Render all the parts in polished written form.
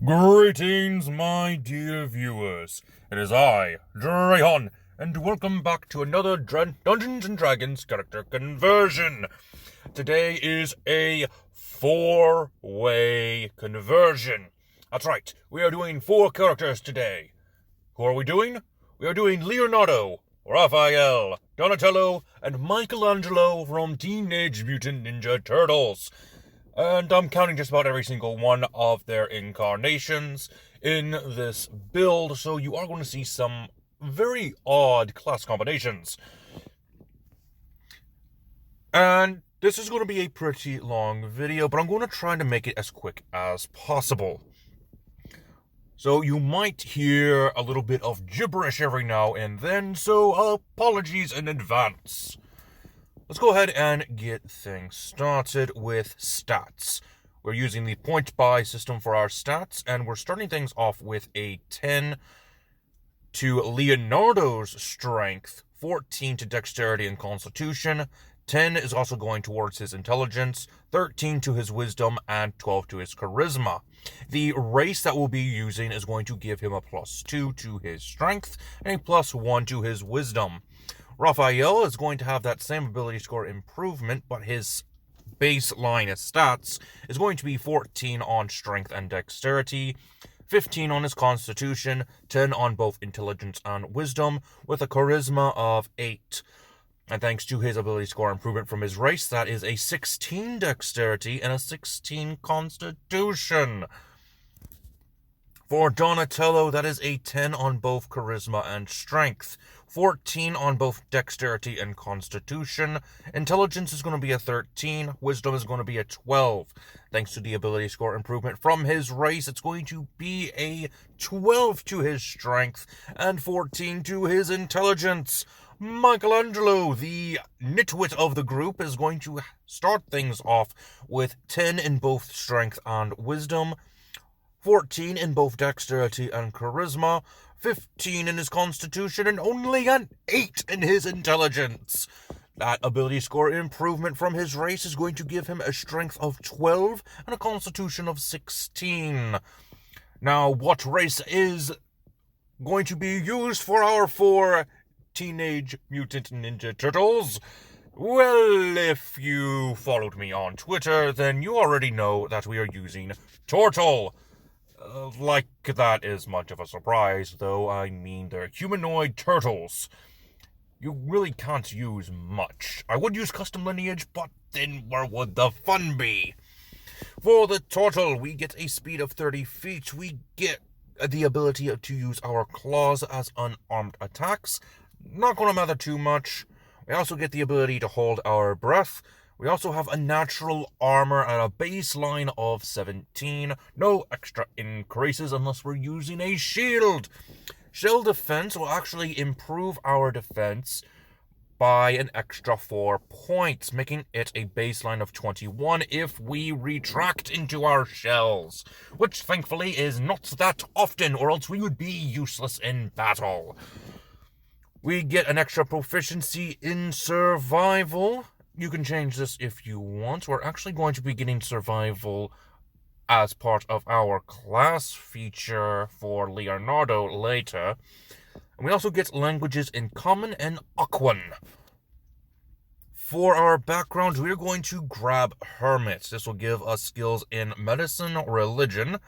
Greetings, my dear viewers. It is I, Drayon, and welcome back to another Dungeons & Dragons character conversion. Today is a 4-way conversion. That's right, we are doing 4 characters today. Who are we doing? We are doing Leonardo, Raphael, Donatello, and Michelangelo from Teenage Mutant Ninja Turtles. And I'm counting just about every single one of their incarnations in this build, so you are going to see some very odd class combinations. And this is going to be a pretty long video, but I'm going to try to make it as quick as possible. So you might hear a little bit of gibberish every now and then, so apologies in advance. Let's go ahead and get things started with stats. We're using the point buy system for our stats, and we're starting things off with a 10 to Leonardo's strength, 14 to dexterity and constitution, 10 is also going towards his intelligence, 13 to his wisdom, and 12 to his charisma. The race that we'll be using is going to give him a +2 to his strength and a +1 to his wisdom. Raphael is going to have that same ability score improvement, but his baseline stats is going to be 14 on strength and dexterity, 15 on his constitution, 10 on both intelligence and wisdom, with a charisma of 8. And thanks to his ability score improvement from his race, that is a 16 dexterity and a 16 constitution. For Donatello, that is a 10 on both charisma and strength, 14 on both dexterity and constitution. Intelligence is going to be a 13, wisdom is going to be a 12. Thanks to the ability score improvement from his race, it's going to be a 12 to his strength and 14 to his intelligence. Michelangelo, the nitwit of the group, is going to start things off with 10 in both strength and wisdom, 14 in both dexterity and charisma, 15 in his constitution, and only an 8 in his intelligence. That ability score improvement from his race is going to give him a strength of 12 and a constitution of 16. Now, what race is going to be used for our 4 Teenage Mutant Ninja Turtles? Well, if you followed me on Twitter, then you already know that we are using Turtle. Like that is much of a surprise, though. I mean, they're humanoid turtles. You really can't use much. I would use custom lineage, but then where would the fun be? For the turtle, we get a speed of 30 feet. We get the ability to use our claws as unarmed attacks. Not going to matter too much. We also get the ability to hold our breath. We also have a natural armor at a baseline of 17. No extra increases unless we're using a shield. Shield defense will actually improve our defense by an extra 4 points, making it a baseline of 21 if we retract into our shells, which thankfully is not that often, or else we would be useless in battle. We get an extra proficiency in survival. You can change this if you want. We're actually going to be getting survival as part of our class feature for Leonardo later. And we also get languages in Common and Aquan. For our background, we're going to grab Hermit. This will give us skills in Medicine, Religion.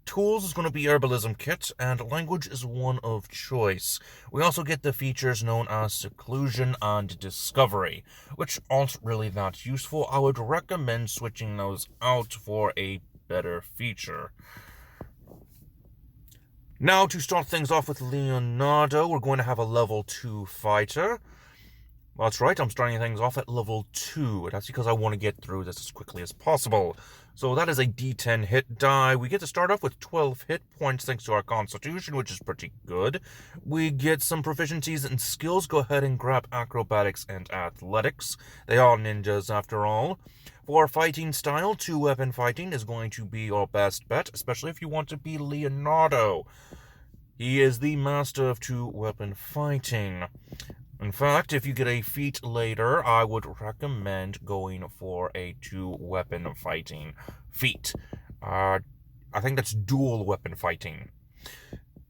Tools is going to be Herbalism Kit, and language is one of choice. We also get the features known as Seclusion and Discovery, which aren't really that useful. I would recommend switching those out for a better feature. Now, to start things off with Leonardo, we're going to have a level 2 fighter. That's right, I'm starting things off at level 2. That's because I want to get through this as quickly as possible. So that is a D10 hit die. We get to start off with 12 hit points thanks to our constitution, which is pretty good. We get some proficiencies and skills. Go ahead and grab acrobatics and athletics. They are ninjas after all. For fighting style, 2-weapon fighting is going to be your best bet, especially if you want to be Leonardo. He is the master of 2-weapon fighting. In fact, if you get a feat later, I would recommend going for a 2-weapon fighting feat. I think that's dual weapon fighting.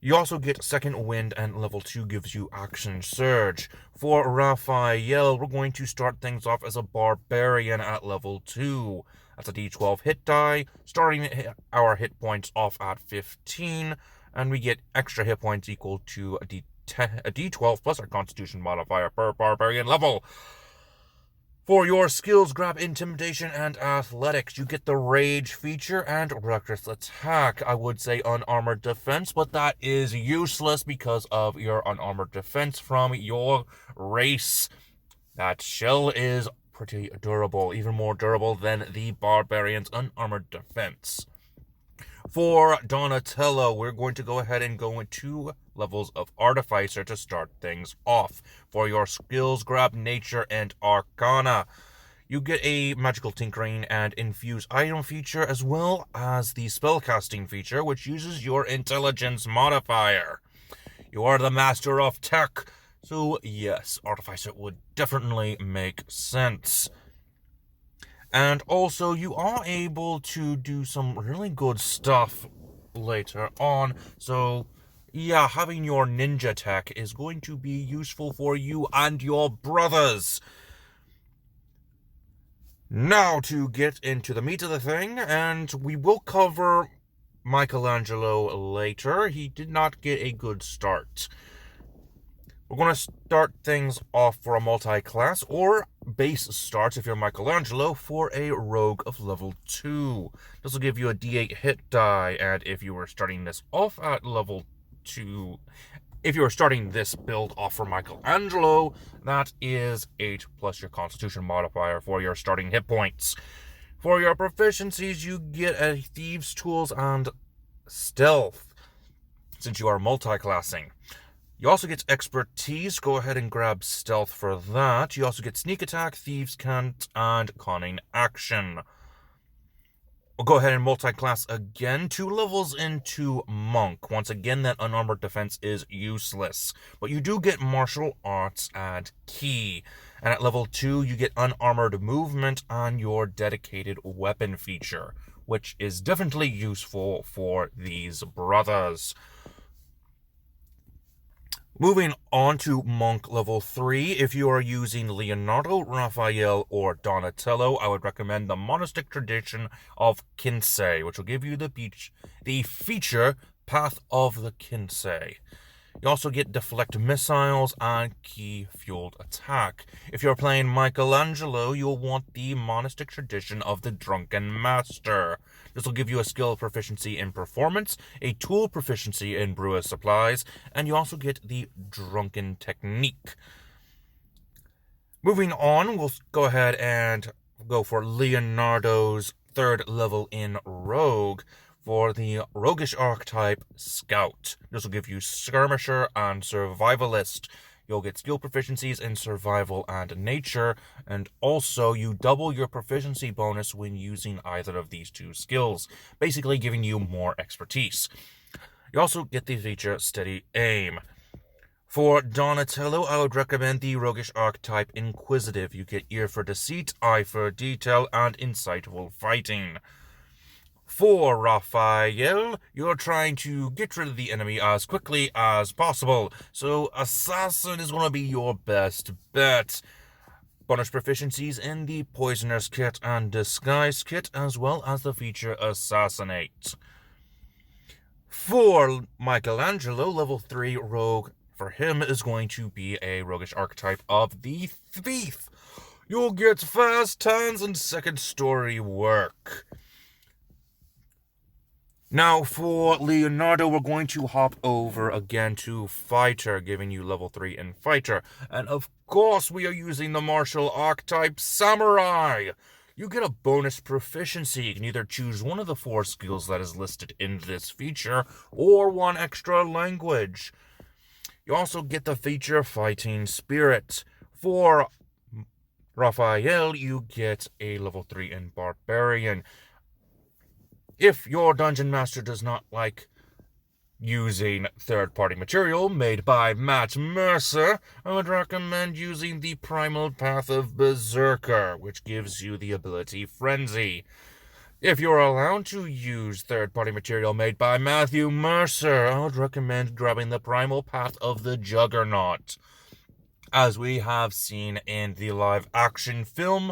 You also get Second Wind, and level 2 gives you Action Surge. For Raphael, we're going to start things off as a Barbarian at level 2. That's a d12 hit die, starting our hit points off at 15, and we get extra hit points equal to a d12 plus our Constitution modifier per Barbarian level. For your skills, grab Intimidation and Athletics. You get the Rage feature and Reckless Attack. I would say Unarmored Defense, but that is useless because of your Unarmored Defense from your race. That shell is pretty durable, even more durable than the Barbarian's Unarmored Defense. For Donatello, we're going to go ahead and go into levels of Artificer to start things off. For your skills, grab Nature and Arcana. You get a Magical Tinkering and Infuse Item feature, as well as the Spellcasting feature, which uses your Intelligence modifier. You are the Master of Tech, so yes, Artificer would definitely make sense. And also, you are able to do some really good stuff later on. So, yeah, having your ninja tech is going to be useful for you and your brothers. Now to get into the meat of the thing, and we will cover Michelangelo later. He did not get a good start. We're going to start things off for a multi-class, or base starts if you're Michelangelo, for a rogue of level 2. This will give you a d8 hit die, and if you were starting this off at level 2, if you were starting this build off for Michelangelo, that is 8 plus your Constitution modifier for your starting hit points. For your proficiencies, you get a Thieves' Tools and Stealth, since you are multi-classing. You also get Expertise. Go ahead and grab Stealth for that. You also get Sneak Attack, Thieves' Cant, and Conning Action. We'll go ahead and multi-class again, 2 levels into Monk. Once again, that Unarmored Defense is useless. But you do get Martial Arts and Key. And at level 2, you get Unarmored Movement on your Dedicated Weapon feature, which is definitely useful for these brothers. Moving on to Monk level 3, if you are using Leonardo, Raphael, or Donatello, I would recommend the Monastic Tradition of Kinsei, which will give you the feature Path of the Kinsei. You also get Deflect Missiles and Key Fueled Attack. If you're playing Michelangelo, you'll want the Monastic Tradition of the Drunken Master. This will give you a skill proficiency in Performance, a tool proficiency in Brewer's Supplies, and you also get the Drunken Technique. Moving on, we'll go ahead and go for Leonardo's 3rd level in Rogue. For the Roguish archetype, Scout. This will give you Skirmisher and Survivalist. You'll get skill proficiencies in Survival and Nature, and also you double your proficiency bonus when using either of these 2 skills, basically giving you more expertise. You also get the feature Steady Aim. For Donatello, I would recommend the Roguish archetype Inquisitive. You get Ear for Deceit, Eye for Detail, and Insightful Fighting. For Raphael, you're trying to get rid of the enemy as quickly as possible, so Assassin is going to be your best bet. Bonus proficiencies in the Poisoner's Kit and Disguise Kit, as well as the feature Assassinate. For Michelangelo, level 3 Rogue, for him is going to be a Roguish archetype of the Thief. You'll get fast turns and second story work. Now, for Leonardo, we're going to hop over again to Fighter, giving you level 3 in Fighter. And of course, we are using the martial archetype Samurai. You get a bonus proficiency. You can either choose one of the 4 skills that is listed in this feature, or 1 extra language. You also get the feature Fighting Spirit. For Raphael, you get a level 3 in Barbarian. If your Dungeon Master does not like using third-party material made by Matt Mercer, I would recommend using the Primal Path of Berserker, which gives you the ability Frenzy. If you're allowed to use third-party material made by Matthew Mercer, I would recommend grabbing the Primal Path of the Juggernaut. As we have seen in the live-action film,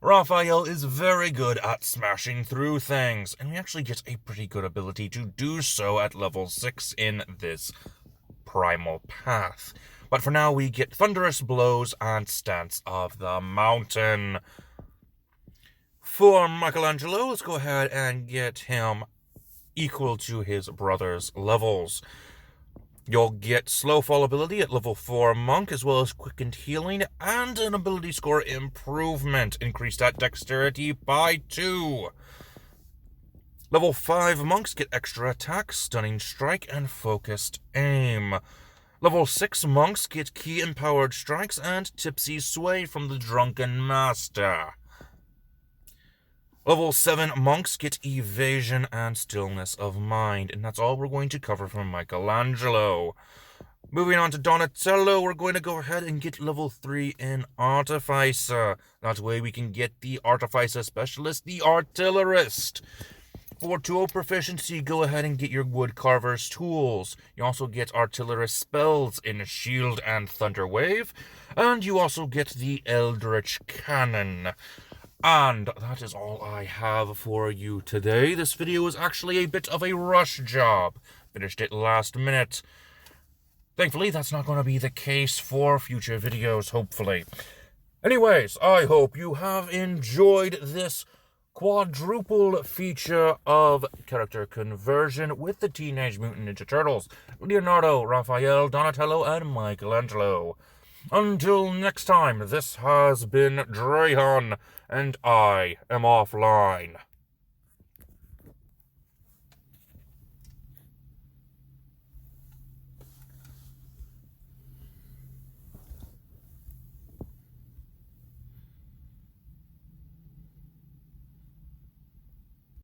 Raphael is very good at smashing through things, and we actually get a pretty good ability to do so at level 6 in this Primal Path. But for now, we get Thunderous Blows and Stance of the Mountain. For Michelangelo, let's go ahead and get him equal to his brother's levels. You'll get Slow Fall ability at level 4 Monk, as well as Quickened Healing, and an ability score improvement, increased at Dexterity by 2. Level 5 Monks get Extra Attack, Stunning Strike, and Focused Aim. Level 6 Monks get Key Empowered Strikes and Tipsy Sway from the Drunken Master. Level 7 Monks get Evasion and Stillness of Mind, and that's all we're going to cover from Michelangelo. Moving on to Donatello, we're going to go ahead and get level 3 in Artificer. That way we can get the Artificer Specialist, the Artillerist. For tool proficiency, go ahead and get your Woodcarver's tools. You also get Artillerist spells in Shield and Thunder Wave, and you also get the Eldritch Cannon. And that is all I have for you today. This video is actually a bit of a rush job. Finished it last minute. Thankfully, that's not going to be the case for future videos, hopefully. Anyways, I hope you have enjoyed this quadruple feature of character conversion with the Teenage Mutant Ninja Turtles. Leonardo, Raphael, Donatello, and Michelangelo. Until next time, this has been Drahan, and I am offline.